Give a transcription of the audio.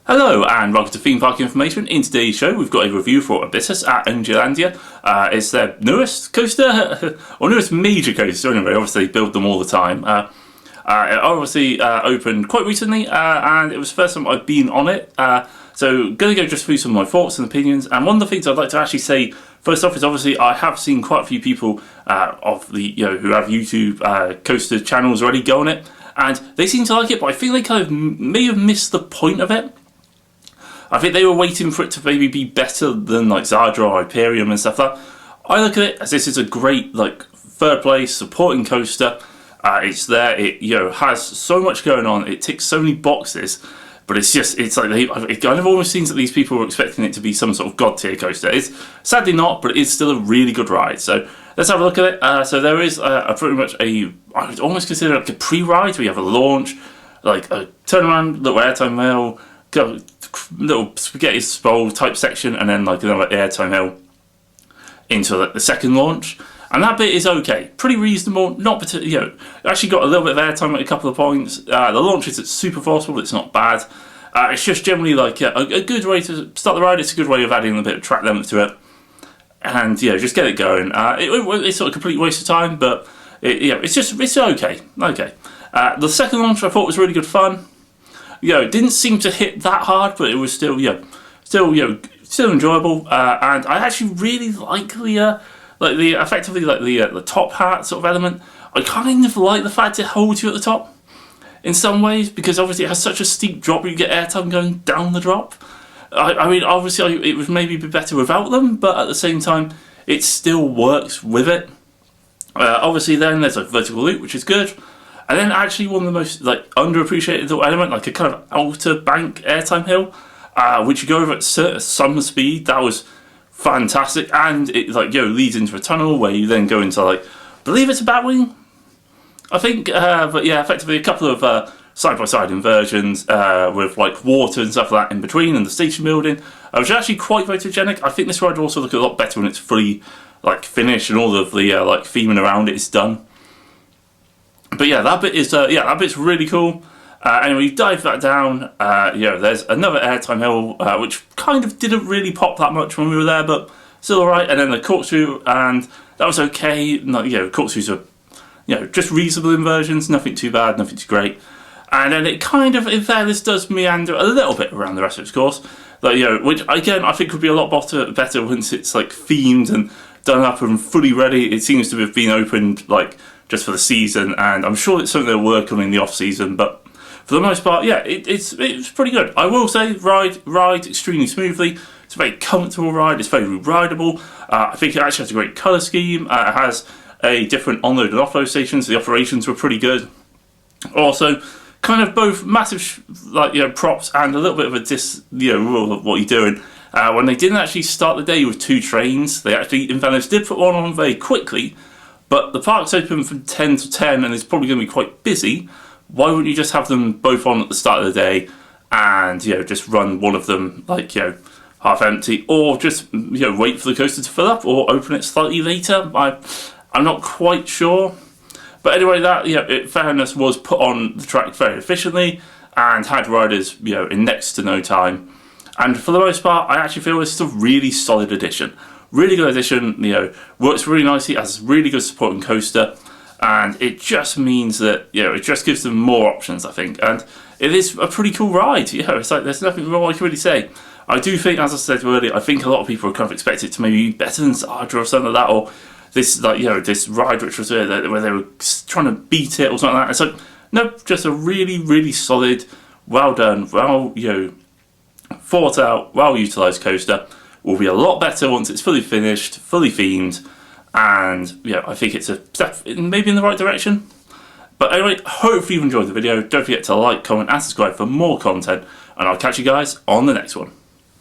Hello and welcome to Theme Park Information. In today's show we've got a review for Abyssus at Energylandia. It's their newest coaster, or newest major coaster anyway, obviously they build them all the time. It obviously opened quite recently and it was the first time I've been on it. So going to go just through some of my thoughts and opinions, and one of the things I'd like to actually say first off is obviously I have seen quite a few people of the who have YouTube coaster channels already go on it, and they seem to like it, but I think they kind of may have missed the point of it. I think they were waiting for it to maybe be better than like Zadra or Hyperion and stuff like that. I look at it as this is a great third place supporting coaster. It's there. It has so much going on. It ticks so many boxes, but it's like it kind of almost seems that these people were expecting it to be some sort of god tier coaster. It's sadly not, but it is still a really good ride. So let's have a look at it. So there is pretty much I would almost consider like a pre-ride. We have a launch, like a turnaround, little airtime hill, little spaghetti bowl type section, and then like another airtime hill into the second launch. And that bit is okay, pretty reasonable, not particularly, actually got a little bit of airtime at a couple of points. The launch is super forceful, it's not bad. It's just generally like a good way to start the ride. It's a good way of adding a bit of track length to it, and just get it going. It's sort of a complete waste of time, but it's okay. The second launch I thought was really good fun. It didn't seem to hit that hard, but it was still still enjoyable. And I actually really like the top hat sort of element. I kind of like the fact it holds you at the top in some ways, because obviously it has such a steep drop. You get airtime going down the drop. I mean, obviously it would maybe be better without them, but at the same time, it still works with it. Obviously, then there's a vertical loop, which is good. And then actually one of the most underappreciated little element, like a kind of outer bank airtime hill, which you go over at some speed. That was fantastic, and it leads into a tunnel where you then go into I believe it's a Batwing, I think. But yeah, effectively a couple of side-by-side inversions with water and stuff like that in between, and the station building, which is actually quite photogenic. I think this ride will also look a lot better when it's fully finished and all of the theming around it is done. But yeah, that bit is that bit's really cool. Anyway, you dive that down. There's another airtime hill, which kind of didn't really pop that much when we were there, but still alright. And then the corkscrew, and that was okay. Corkscrews are just reasonable inversions, nothing too bad, nothing too great. And then it kind of, in fairness, does meander a little bit around the rest of its course. Which again I think would be a lot better once it's themed and done up and fully ready. It seems to have been opened just for the season, and I'm sure it's something they'll work on in the off season, but for the most part, yeah, it's pretty good. I will say, ride extremely smoothly. It's a very comfortable ride. It's very rideable. I think it actually has a great colour scheme. It has a different onload and offload stations. The operations were pretty good. Also, kind of both massive props and a little bit of a rule of what you're doing. When they didn't actually start the day with 2 trains, they actually in Venice did put one on very quickly. But the park's open from 10 to 10 and it's probably going to be quite busy. Why wouldn't you just have them both on at the start of the day and just run one of them half empty, or just wait for the coaster to fill up, or open it slightly later? I'm not quite sure. But anyway, that in fairness was put on the track very efficiently and had riders in next to no time. And for the most part, I actually feel it's a really solid addition. Really good addition, works really nicely, has really good supporting coaster, and it just means that, it just gives them more options, I think, and it is a pretty cool ride. It's there's nothing wrong I can really say. I do think, as I said earlier, I think a lot of people kind of expect it to maybe be better than Zadra or something like that, or this, this ride which was where they were trying to beat it or something like that. So, no, just a really, really solid, well done, well, thought out, well utilised coaster. Will be a lot better once it's fully finished, fully themed, and I think it's a step maybe in the right direction. But anyway, hopefully you've enjoyed the video. Don't forget to like, comment and subscribe for more content, and I'll catch you guys on the next one.